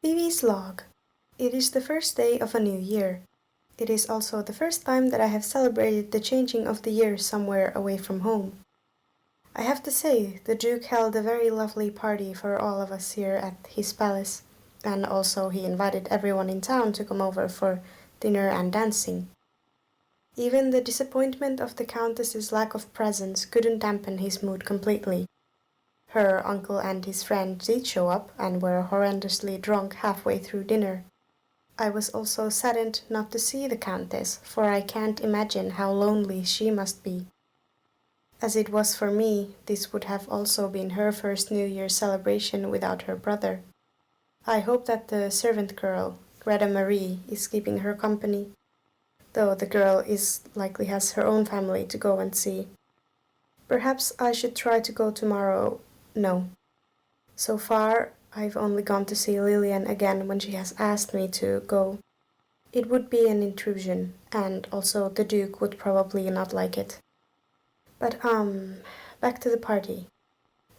Vivi's log. It is the first day of a new year. It is also the first time that I have celebrated the changing of the year somewhere away from home. I have to say, the Duke held a very lovely party for all of us here at his palace, and also he invited everyone in town to come over for dinner and dancing. Even the disappointment of the Countess's lack of presents couldn't dampen his mood completely. Her uncle and his friend did show up and were horrendously drunk halfway through dinner. I was also saddened not to see the Countess, for I can't imagine how lonely she must be. As it was for me, this would have also been her first New Year celebration without her brother. I hope that the servant girl, Greta Marie, is keeping her company, though the girl likely has her own family to go and see. Perhaps I should try to go tomorrow. No. So far, I've only gone to see Lillian again when she has asked me to go. It would be an intrusion, and also the Duke would probably not like it. But back to the party.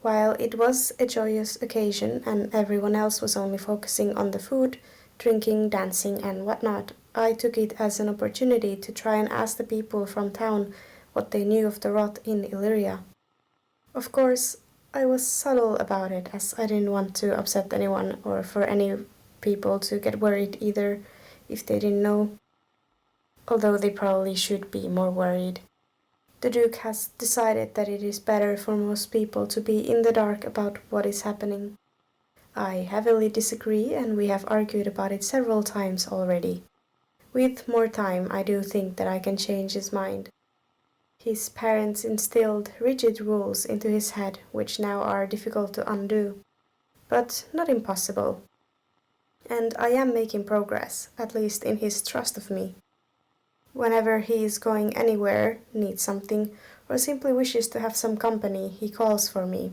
While it was a joyous occasion and everyone else was only focusing on the food, drinking, dancing and whatnot, I took it as an opportunity to try and ask the people from town what they knew of the rot in Illyria. Of course, I was subtle about it, as I didn't want to upset anyone or for any people to get worried either if they didn't know, although they probably should be more worried. The Duke has decided that it is better for most people to be in the dark about what is happening. I heavily disagree, and we have argued about it several times already. With more time, I do think that I can change his mind. His parents instilled rigid rules into his head which now are difficult to undo, but not impossible. And I am making progress, at least in his trust of me. Whenever he is going anywhere, needs something, or simply wishes to have some company, he calls for me.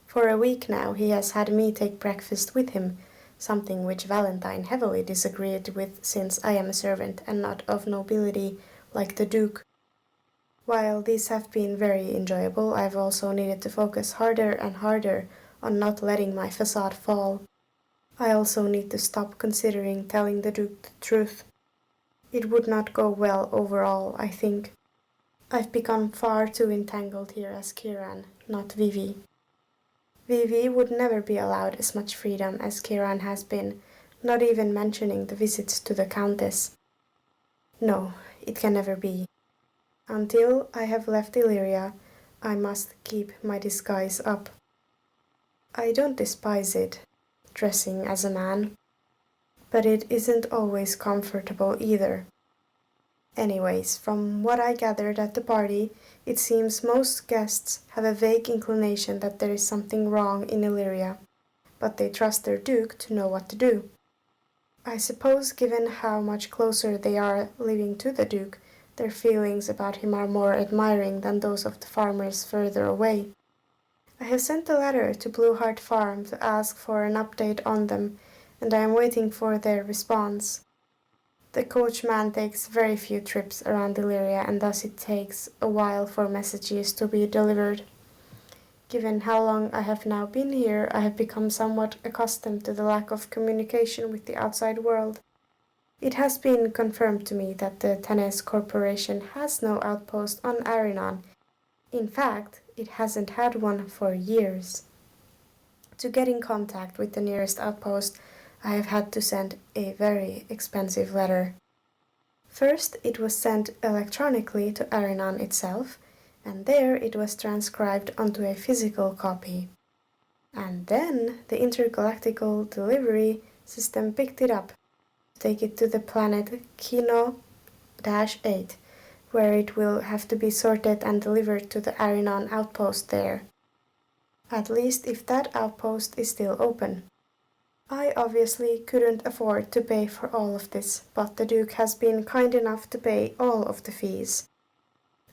For a week now he has had me take breakfast with him, something which Valentine heavily disagreed with since I am a servant and not of nobility like the Duke. While these have been very enjoyable, I've also needed to focus harder and harder on not letting my facade fall. I also need to stop considering telling the Duke the truth. It would not go well overall, I think. I've become far too entangled here as Kieran, not Vivi. Vivi would never be allowed as much freedom as Kieran has been, not even mentioning the visits to the Countess. No, it can never be. Until I have left Illyria, I must keep my disguise up. I don't despise it, dressing as a man, but it isn't always comfortable either. Anyways, from what I gathered at the party, it seems most guests have a vague inclination that there is something wrong in Illyria, but they trust their Duke to know what to do. I suppose given how much closer they are living to the Duke, their feelings about him are more admiring than those of the farmers further away. I have sent a letter to Blue Heart Farm to ask for an update on them, and I am waiting for their response. The coachman takes very few trips around Illyria, and thus it takes a while for messages to be delivered. Given how long I have now been here, I have become somewhat accustomed to the lack of communication with the outside world. It has been confirmed to me that the Tennis Corporation has no outpost on Arinon. In fact, it hasn't had one for years. To get in contact with the nearest outpost, I have had to send a very expensive letter. First, it was sent electronically to Arinon itself, and there it was transcribed onto a physical copy. And then the intergalactical delivery system picked it up, take it to the planet Kino-8, where it will have to be sorted and delivered to the Arinon outpost there. At least if that outpost is still open. I obviously couldn't afford to pay for all of this, but the Duke has been kind enough to pay all of the fees.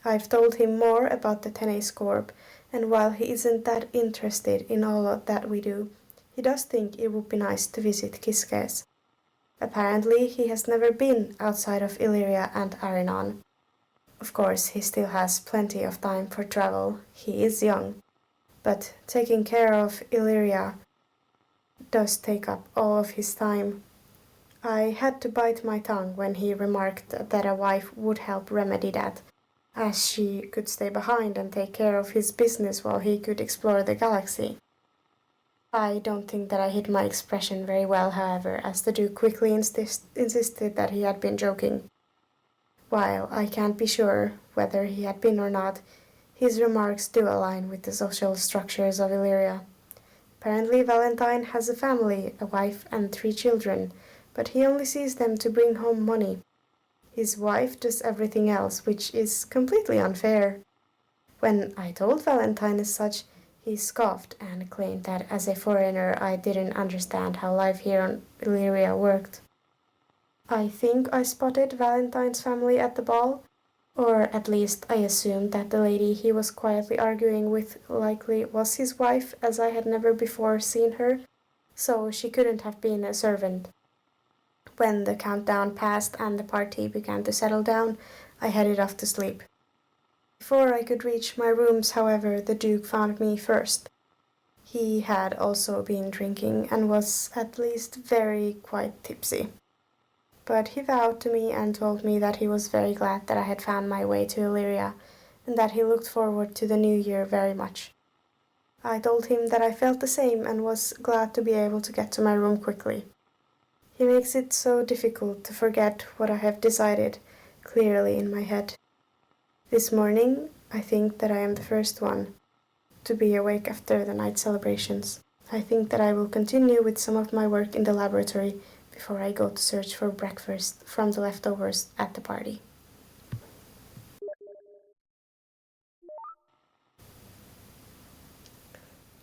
I've told him more about the Tennis Corp, and while he isn't that interested in all that we do, he does think it would be nice to visit Kiskes. Apparently, he has never been outside of Illyria and Arinon. Of course, he still has plenty of time for travel. He is young. But taking care of Illyria does take up all of his time. I had to bite my tongue when he remarked that a wife would help remedy that, as she could stay behind and take care of his business while he could explore the galaxy. I don't think that I hid my expression very well, however, as the Duke quickly insisted that he had been joking. While I can't be sure whether he had been or not, his remarks do align with the social structures of Illyria. Apparently Valentine has a family, a wife and 3 children, but he only sees them to bring home money. His wife does everything else, which is completely unfair. When I told Valentine as such, he scoffed and claimed that as a foreigner I didn't understand how life here on Illyria worked. I think I spotted Valentine's family at the ball, or at least I assumed that the lady he was quietly arguing with likely was his wife, as I had never before seen her, so she couldn't have been a servant. When the countdown passed and the party began to settle down, I headed off to sleep. Before I could reach my rooms, however, the Duke found me first. He had also been drinking and was at least very quite tipsy. But he bowed to me and told me that he was very glad that I had found my way to Illyria, and that he looked forward to the new year very much. I told him that I felt the same and was glad to be able to get to my room quickly. He makes it so difficult to forget what I have decided clearly in my head. This morning, I think that I am the first one to be awake after the night celebrations. I think that I will continue with some of my work in the laboratory before I go to search for breakfast from the leftovers at the party.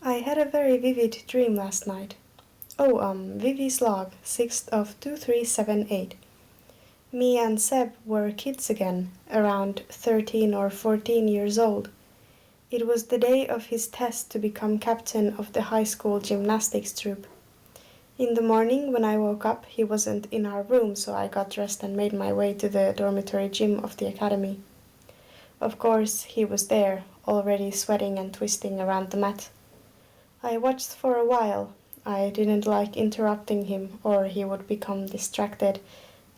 I had a very vivid dream last night. Vivi's log, 6th of 2378. Me and Seb were kids again, around 13 or 14 years old. It was the day of his test to become captain of the high school gymnastics troupe. In the morning, when I woke up, he wasn't in our room, so I got dressed and made my way to the dormitory gym of the academy. Of course, he was there, already sweating and twisting around the mat. I watched for a while. I didn't like interrupting him, or he would become distracted,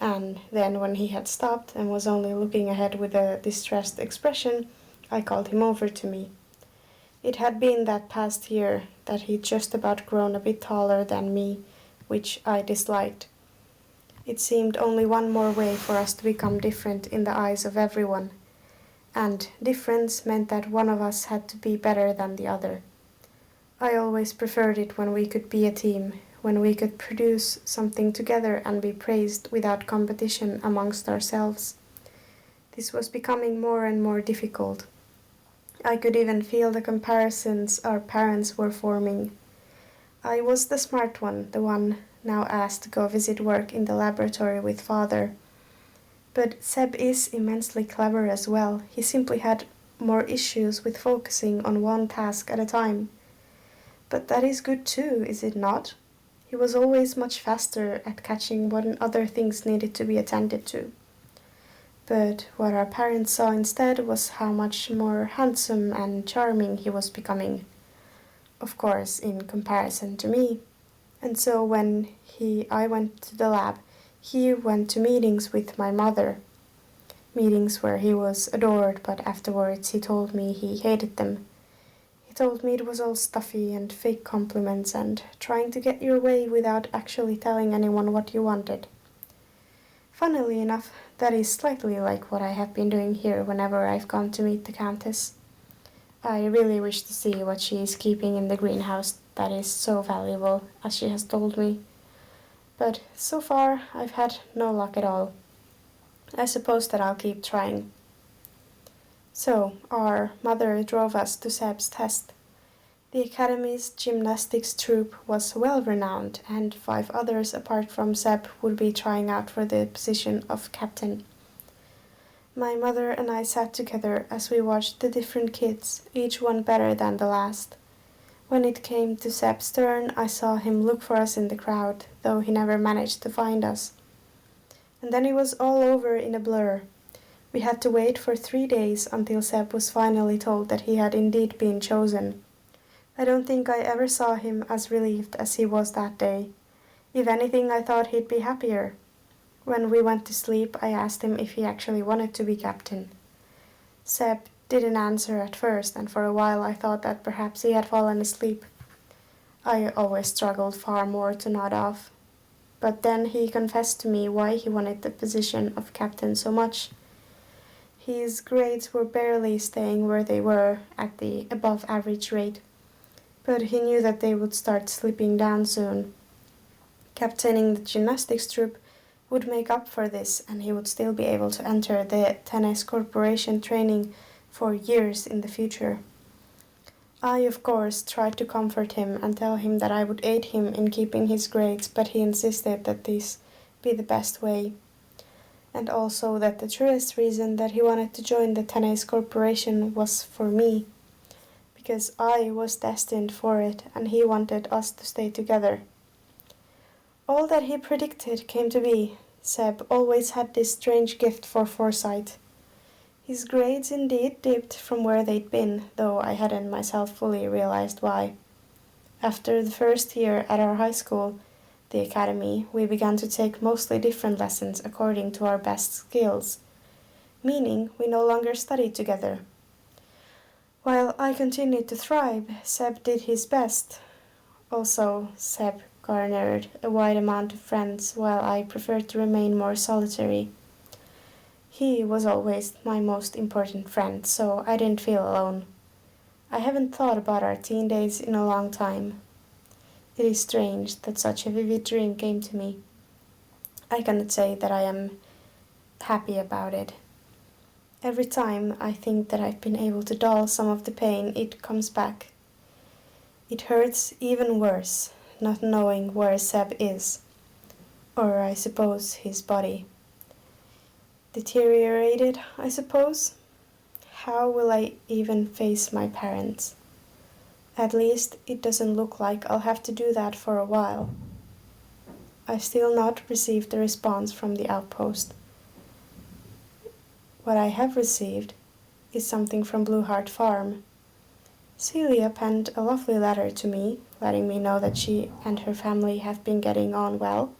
and then when he had stopped and was only looking ahead with a distressed expression, I called him over to me. It had been that past year that he'd just about grown a bit taller than me, which I disliked. It seemed only one more way for us to become different in the eyes of everyone, and difference meant that one of us had to be better than the other. I always preferred it when we could be a team, when we could produce something together and be praised without competition amongst ourselves. This was becoming more and more difficult. I could even feel the comparisons our parents were forming. I was the smart one, the one now asked to go visit work in the laboratory with father. But Seb is immensely clever as well. He simply had more issues with focusing on one task at a time. But that is good too, is it not? He was always much faster at catching what other things needed to be attended to. But what our parents saw instead was how much more handsome and charming he was becoming. Of course, in comparison to me. And so when I went to the lab, he went to meetings with my mother. Meetings where he was adored, but afterwards he told me he hated them. He told me it was all stuffy and fake compliments and trying to get your way without actually telling anyone what you wanted. Funnily enough, that is slightly like what I have been doing here whenever I've gone to meet the Countess. I really wish to see what she is keeping in the greenhouse that is so valuable, as she has told me. But so far, I've had no luck at all. I suppose that I'll keep trying. So, our mother drove us to Seb's test. The Academy's gymnastics troupe was well renowned, and 5 others apart from Seb would be trying out for the position of captain. My mother and I sat together as we watched the different kids, each one better than the last. When it came to Seb's turn, I saw him look for us in the crowd, though he never managed to find us. And then it was all over in a blur. We had to wait for 3 days until Seb was finally told that he had indeed been chosen. I don't think I ever saw him as relieved as he was that day. If anything, I thought he'd be happier. When we went to sleep, I asked him if he actually wanted to be captain. Seb didn't answer at first, and for a while I thought that perhaps he had fallen asleep. I always struggled far more to nod off. But then he confessed to me why he wanted the position of captain so much. His grades were barely staying where they were at the above average rate, but he knew that they would start slipping down soon. Captaining the gymnastics troupe would make up for this, and he would still be able to enter the tennis corporation training for years in the future. I, of course, tried to comfort him and tell him that I would aid him in keeping his grades, but he insisted that this be the best way. And also that the truest reason that he wanted to join the tennis corporation was for me, because I was destined for it and he wanted us to stay together. All that he predicted came to be. Seb always had this strange gift for foresight. His grades indeed dipped from where they'd been, though I hadn't myself fully realized why. After the first year at our high school, the academy, we began to take mostly different lessons according to our best skills, meaning we no longer studied together. While I continued to thrive, Seb did his best. Also, Seb garnered a wide amount of friends, while I preferred to remain more solitary. He was always my most important friend, so I didn't feel alone. I haven't thought about our teen days in a long time. It is strange that such a vivid dream came to me. I cannot say that I am happy about it. Every time I think that I've been able to dull some of the pain, it comes back. It hurts even worse, not knowing where Seb is, or I suppose his body. Deteriorated, I suppose? How will I even face my parents? At least it doesn't look like I'll have to do that for a while. I've still not received a response from the outpost. What I have received is something from Blue Heart Farm. Celia penned a lovely letter to me, letting me know that she and her family have been getting on well.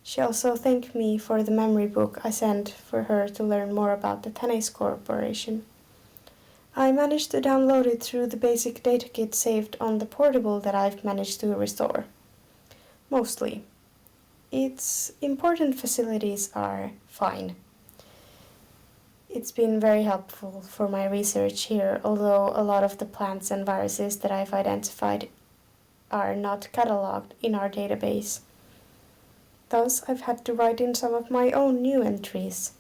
She also thanked me for the memory book I sent for her to learn more about the tennis corporation. I managed to download it through the basic data kit saved on the portable that I've managed to restore. Mostly. Its important facilities are fine. It's been very helpful for my research here, although a lot of the plants and viruses that I've identified are not catalogued in our database. Thus, I've had to write in some of my own new entries.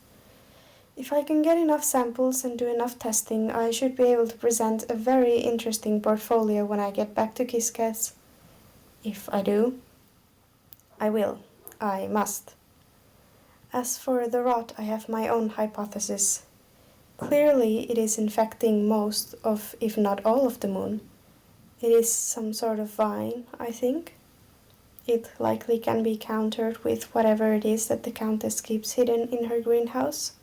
If I can get enough samples and do enough testing, I should be able to present a very interesting portfolio when I get back to Kiskes. If I do, I will. I must. As for the rot, I have my own hypothesis. Clearly, it is infecting most of, if not all of the moon. It is some sort of vine, I think. It likely can be countered with whatever it is that the Countess keeps hidden in her greenhouse.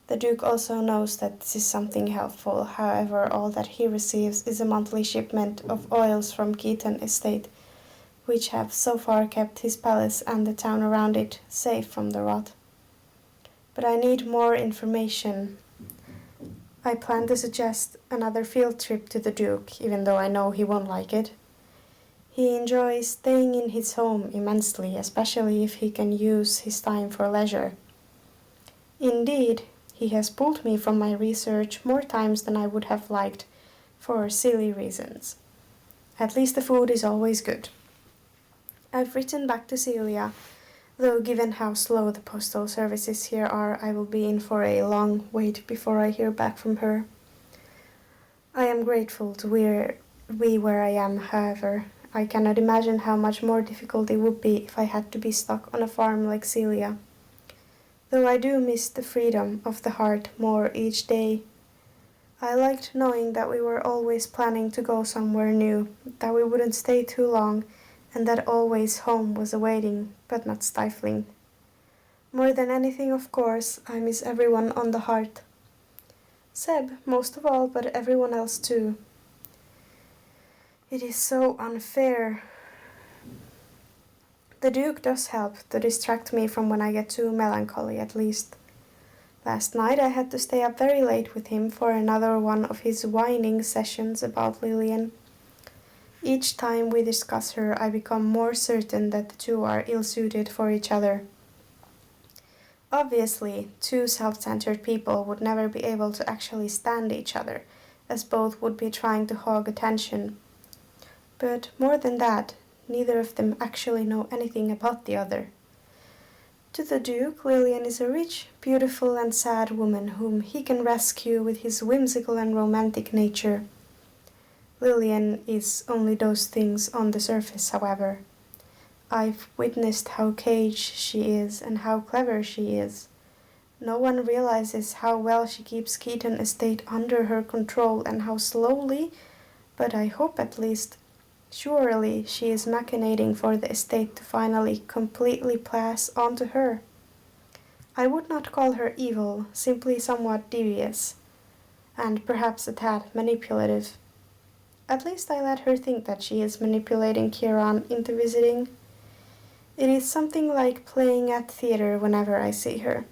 The Duke also knows that this is something helpful, however all that he receives is a monthly shipment of oils from Keaton Estate, which have so far kept his palace and the town around it safe from the rot. But I need more information. I plan to suggest another field trip to the Duke, even though I know he won't like it. He enjoys staying in his home immensely, especially if he can use his time for leisure. Indeed, he has pulled me from my research more times than I would have liked, for silly reasons. At least the food is always good. I've written back to Celia, though given how slow the postal services here are, I will be in for a long wait before I hear back from her. I am grateful to be where I am, however. I cannot imagine how much more difficult it would be if I had to be stuck on a farm like Celia. Though I do miss the freedom of the heart more each day. I liked knowing that we were always planning to go somewhere new, that we wouldn't stay too long, and that always home was awaiting, but not stifling. More than anything, of course, I miss everyone on the heart. Seb, most of all, but everyone else too. It is so unfair. The Duke does help to distract me from when I get too melancholy, at least. Last night I had to stay up very late with him for another one of his whining sessions about Lillian. Each time we discuss her, I become more certain that the two are ill-suited for each other. Obviously, two self-centered people would never be able to actually stand each other, as both would be trying to hog attention. But more than that, neither of them actually know anything about the other. To the Duke, Lillian is a rich, beautiful and sad woman whom he can rescue with his whimsical and romantic nature. Lillian is only those things on the surface, however. I've witnessed how caged she is and how clever she is. No one realizes how well she keeps Keaton Estate under her control and how slowly, but I hope at least, surely she is machinating for the estate to finally completely pass on to her. I would not call her evil, simply somewhat devious, and perhaps a tad manipulative. At least I let her think that she is manipulating Kieran into visiting. It is something like playing at theater whenever I see her.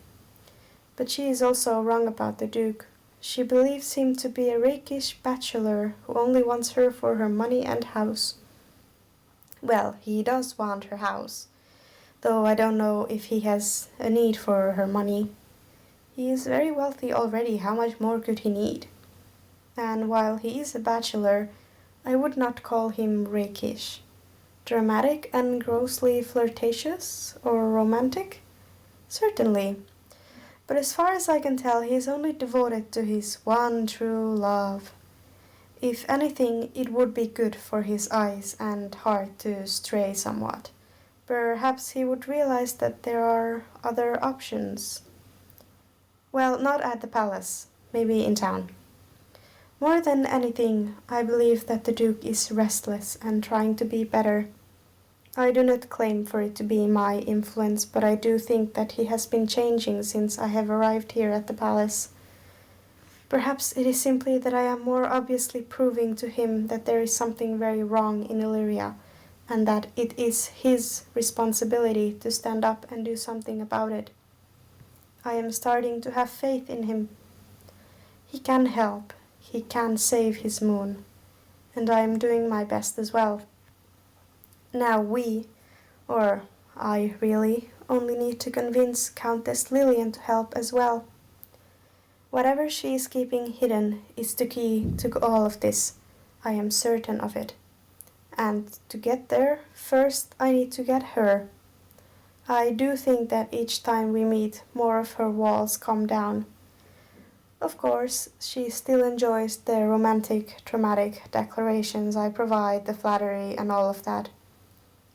But she is also wrong about the Duke. She believes him to be a rakish bachelor who only wants her for her money and house. Well, he does want her house, though I don't know if he has a need for her money. He is very wealthy already, how much more could he need? And while he is a bachelor, I would not call him rakish. Dramatic and grossly flirtatious or romantic? Certainly. But as far as I can tell, he is only devoted to his one true love. If anything, it would be good for his eyes and heart to stray somewhat. Perhaps he would realize that there are other options. Well, not at the palace, maybe in town. More than anything, I believe that the Duke is restless and trying to be better. I do not claim for it to be my influence, but I do think that he has been changing since I have arrived here at the palace. Perhaps it is simply that I am more obviously proving to him that there is something very wrong in Illyria, and that it is his responsibility to stand up and do something about it. I am starting to have faith in him. He can help. He can save his moon, and I am doing my best as well. Now or I really, only need to convince Countess Lillian to help as well. Whatever she is keeping hidden is the key to all of this, I am certain of it. And to get there, first I need to get her. I do think that each time we meet, more of her walls come down. Of course, she still enjoys the romantic, dramatic declarations I provide, the flattery and all of that.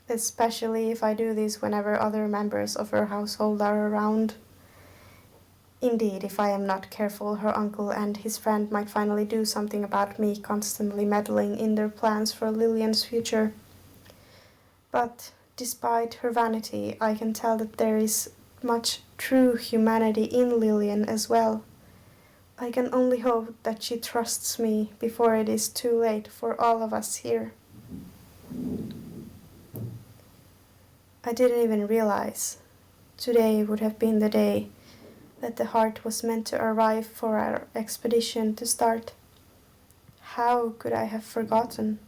Especially if I do this whenever other members of her household are around. Indeed, if I am not careful, her uncle and his friend might finally do something about me constantly meddling in their plans for Lillian's future. But despite her vanity, I can tell that there is much true humanity in Lillian as well. I can only hope that she trusts me before it is too late for all of us here. I didn't even realize today would have been the day that the heart was meant to arrive for our expedition to start. How could I have forgotten?